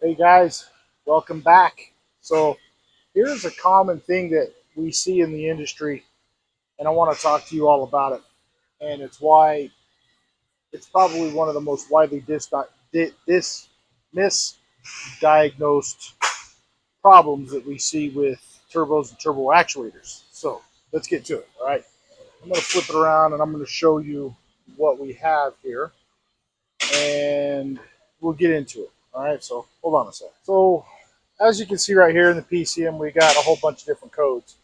Hey guys, welcome back. So here's a common thing that we see in the industry, and I want to talk to you all about it. And it's why it's probably one of the most widely misdiagnosed problems that we see with turbos and turbo actuators. So let's get to it. All right, I'm going to flip it around and I'm going to show you what we have here, and we'll get into it. All right, so hold on a sec. So as you can see right here in the PCM, we got a whole bunch of different codes.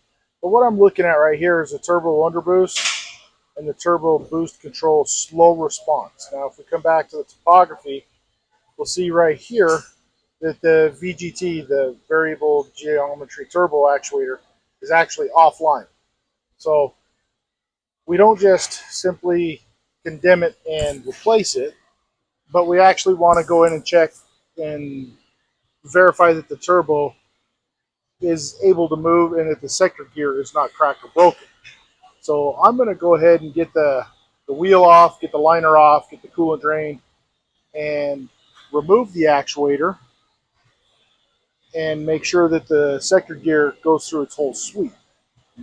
But what I'm looking at right here is the turbo underboost and the turbo boost control slow response. Now, if we come back to the topography, we'll see right here that the VGT, the variable geometry turbo actuator, is actually offline. So we don't just simply condemn it and replace it, but we actually want to go in and check and verify that the turbo is able to move and that the sector gear is not cracked or broken. So I'm going to go ahead and get the wheel off, get the liner off, get the coolant drained, and remove the actuator and make sure that the sector gear goes through its whole sweep.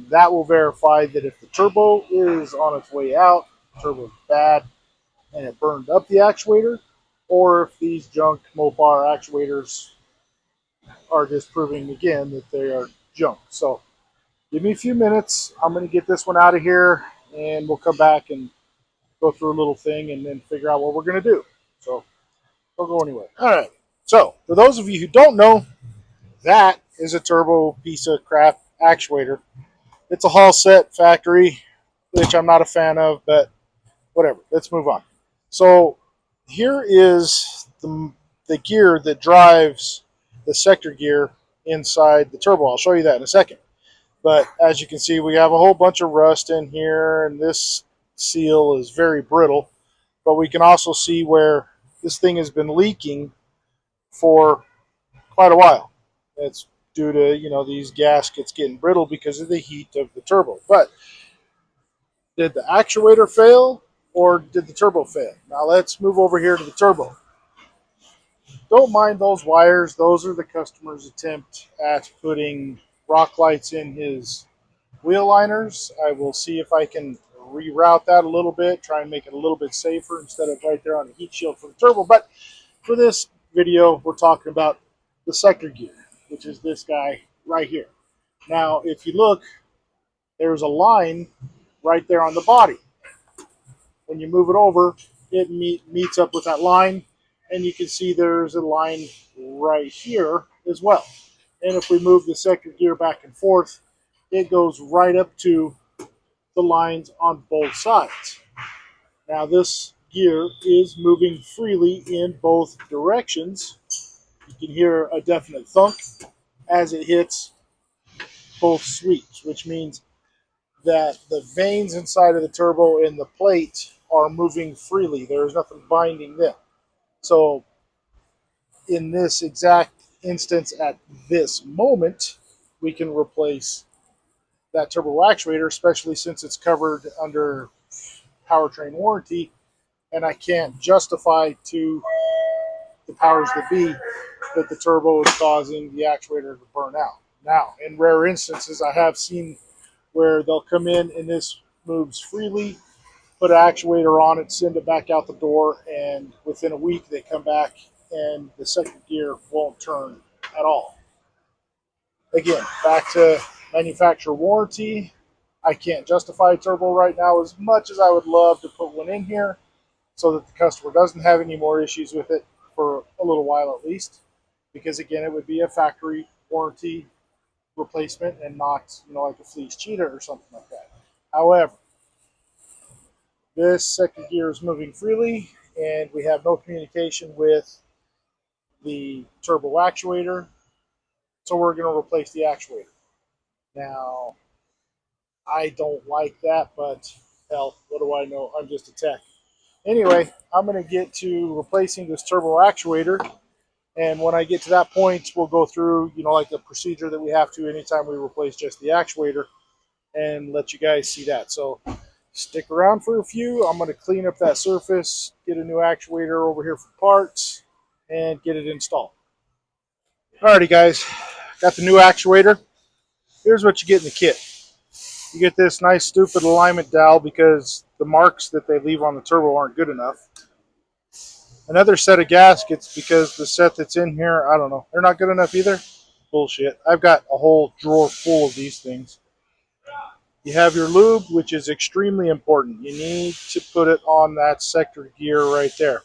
That will verify that if the turbo is on its way out, the turbo is bad and it burned up the actuator, or if these junk Mopar actuators are just proving again that they are junk. So give me a few minutes. I'm going to get this one out of here, and we'll come back and go through a little thing and then figure out what we're going to do. So don't go anywhere. All right. So for those of you who don't know, that is a turbo piece of crap actuator. It's a Hall set factory, which I'm not a fan of, but whatever. Let's move on. So here is the gear that drives the sector gear inside the turbo. I'll show you that in a second. But as you can see, we have a whole bunch of rust in here, and this seal is very brittle. But we can also see where this thing has been leaking for quite a while. It's due to, these gaskets getting brittle because of the heat of the turbo. But did the actuator fail or did the turbo fail? Now let's move over here to the turbo. Don't mind those wires. Those are the customer's attempt at putting rock lights in his wheel liners. I will see if I can reroute that a little bit, try and make it a little bit safer instead of right there on the heat shield for the turbo. But for this video, we're talking about the sector gear, which is this guy right here. Now, if you look, there's a line right there on the body. When you move it over, it meets up with that line, and you can see there's a line right here as well. And if we move the sector gear back and forth, it goes right up to the lines on both sides. Now this gear is moving freely in both directions. You can hear a definite thunk as it hits both sweeps, which means that the vanes inside of the turbo and the plate are moving freely. There is nothing binding them. So in this exact instance at this moment, we can replace that turbo actuator, especially since it's covered under powertrain warranty, and I can't justify to the powers that be that the turbo is causing the actuator to burn out. Now, in rare instances, I have seen where they'll come in and this moves freely, put an actuator on it, send it back out the door, and within a week they come back and the second gear won't turn at all. Again, back to manufacturer warranty. I can't justify a turbo right now as much as I would love to put one in here so that the customer doesn't have any more issues with it for a little while at least. Because again, it would be a factory warranty replacement and not, like a fleece cheater or something like that. However, this second gear is moving freely and we have no communication with the turbo actuator, so we're going to replace the actuator. Now, I don't like that, but hell, what do I know? I'm just a tech. Anyway, I'm going to get to replacing this turbo actuator, and when I get to that point, we'll go through, like the procedure that we have to anytime we replace just the actuator, and let you guys see that. So stick around for a few. I'm going to clean up that surface, get a new actuator over here for parts, and get it installed. Alrighty guys, got the new actuator. Here's what you get in the kit. You get this nice stupid alignment dowel because the marks that they leave on the turbo aren't good enough. Another set of gaskets because the set that's in here, I don't know, they're not good enough either. Bullshit. I've got a whole drawer full of these things. You have your lube, which is extremely important. You need to put it on that sector gear right there.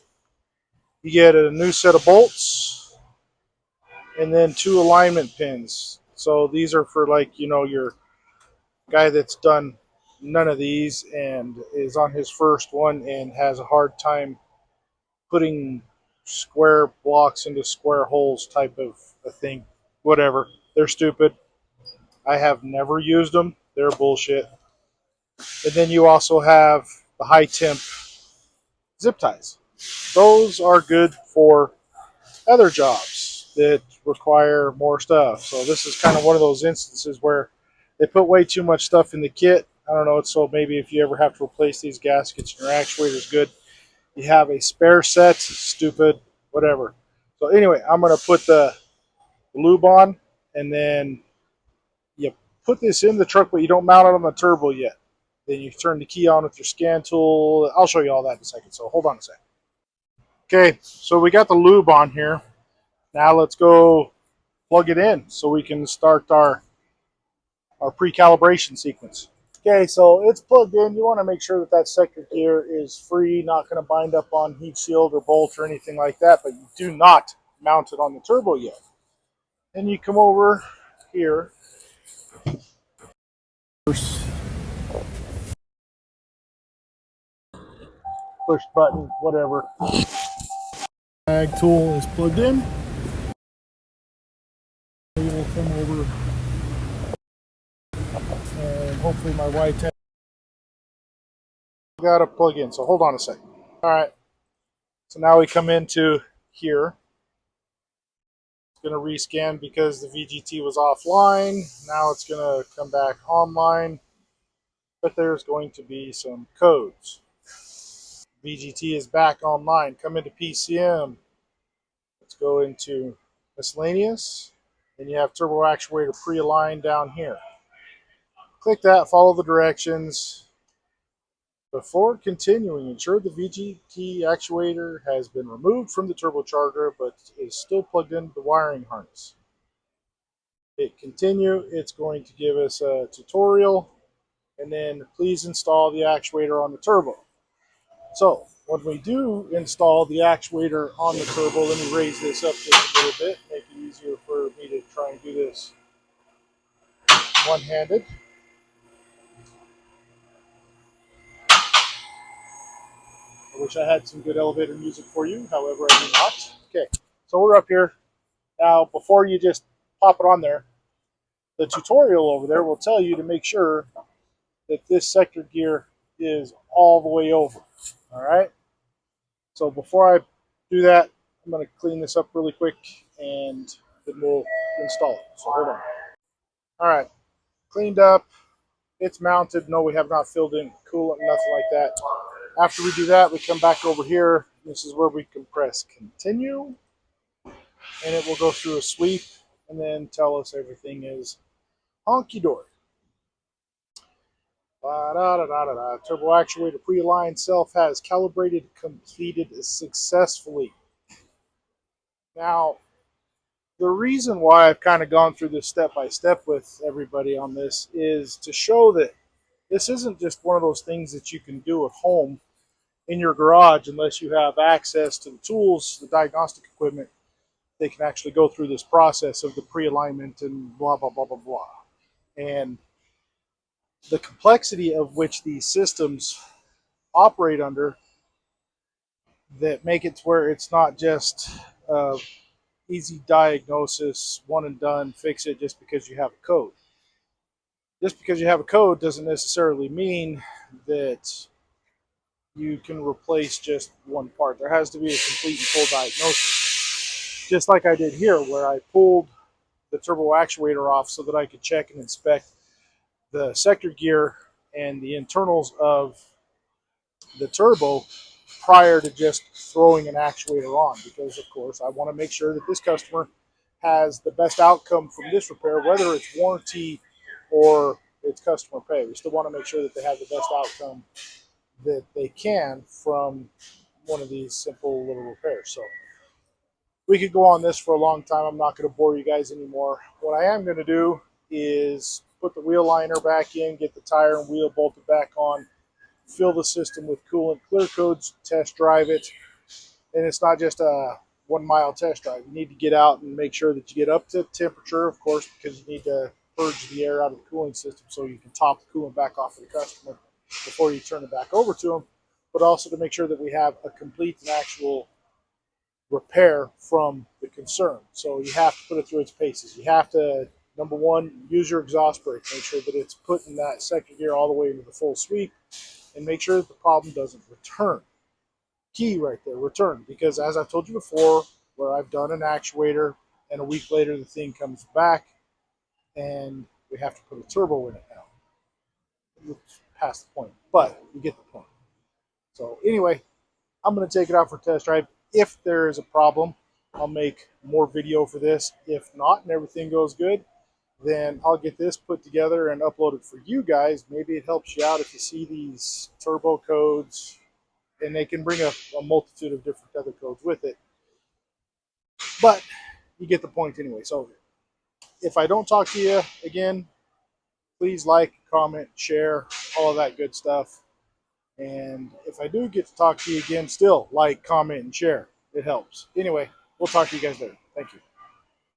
You get a new set of bolts and then 2 alignment pins. So these are for, like, you know, your guy that's done none of these and is on his first one and has a hard time putting square blocks into square holes type of a thing. Whatever. They're stupid. I have never used them. They're bullshit. And then you also have the high temp zip ties. Those are good for other jobs that require more stuff. So this is kind of one of those instances where they put way too much stuff in the kit. I don't know. So maybe if you ever have to replace these gaskets and your actuator is good, you have a spare set. Stupid. Whatever. So anyway, I'm going to put the lube on, and then you put this in the truck, but you don't mount it on the turbo yet. Then you turn the key on with your scan tool. I'll show you all that in a second. So hold on a second. Okay, so we got the lube on here. Now let's go plug it in so we can start our pre-calibration sequence. Okay, so it's plugged in. You want to make sure that that sector gear is free, not going to bind up on heat shield or bolt or anything like that, but you do not mount it on the turbo yet. Then you come over here. Push button, whatever. Mag tool is plugged in. We will come over and hopefully my white tag got to plug in. So hold on a second. All right. So now we come into here. It's going to rescan because the VGT was offline. Now it's going to come back online. But there's going to be some codes. VGT is back online. Come into PCM. Let's go into miscellaneous. And you have turbo actuator pre-aligned down here. Click that, follow the directions. Before continuing, ensure the VGT actuator has been removed from the turbocharger but is still plugged into the wiring harness. Hit continue. It's going to give us a tutorial, and then please install the actuator on the turbo. So when we do install the actuator on the turbo, let me raise this up just a little bit, make it easier for me to try and do this one-handed. I wish I had some good elevator music for you, however I do not. Okay, so we're up here. Now, before you just pop it on there, the tutorial over there will tell you to make sure that this sector gear is all the way over. All right? So before I do that, I'm going to clean this up really quick, and then we'll install it. So hold on. All right, cleaned up. It's mounted. No, we have not filled in coolant, nothing like that. After we do that, we come back over here. This is where we can press continue, and it will go through a sweep and then tell us everything is honky-dory. Turbo actuator pre-aligned self has calibrated completed successfully. Now, the reason why I've kind of gone through this step by step with everybody on this is to show that this isn't just one of those things that you can do at home in your garage unless you have access to the tools, the diagnostic equipment. They can actually go through this process of the pre-alignment and blah, blah, blah, blah, blah. And the complexity of which these systems operate under that make it to where it's not just easy diagnosis, one and done, fix it just because you have a code. Just because you have a code doesn't necessarily mean that you can replace just one part. There has to be a complete and full diagnosis. Just like I did here, where I pulled the turbo actuator off so that I could check and inspect the sector gear and the internals of the turbo prior to just throwing an actuator on, because of course I want to make sure that this customer has the best outcome from this repair, whether it's warranty or it's customer pay. We still want to make sure that they have the best outcome that they can from one of these simple little repairs. So we could go on this for a long time. I'm not going to bore you guys anymore. What I am going to do is put the wheel liner back in, get the tire and wheel bolted back on, fill the system with coolant, clear codes, test drive it. And it's not just a 1 mile test drive. You need to get out and make sure that you get up to temperature, of course, because you need to purge the air out of the cooling system so you can top the coolant back off of the customer before you turn it back over to them, but also to make sure that we have a complete and actual repair from the concern. So you have to put it through its paces. You have to, number one, use your exhaust brake. Make sure that it's putting that second gear all the way into the full sweep, and make sure that the problem doesn't return. Key right there, return. Because as I've told you before, where I've done an actuator and a week later the thing comes back and we have to put a turbo in it now. It's past the point, but you get the point. So anyway, I'm going to take it out for a test drive. If there is a problem, I'll make more video for this. If not, and everything goes good, then I'll get this put together and upload it for you guys. Maybe it helps you out if you see these turbo codes, and they can bring a multitude of different other codes with it. But you get the point anyway. So if I don't talk to you again, please like, comment, share, all of that good stuff. And if I do get to talk to you again, still like, comment, and share. It helps. Anyway, we'll talk to you guys later. Thank you.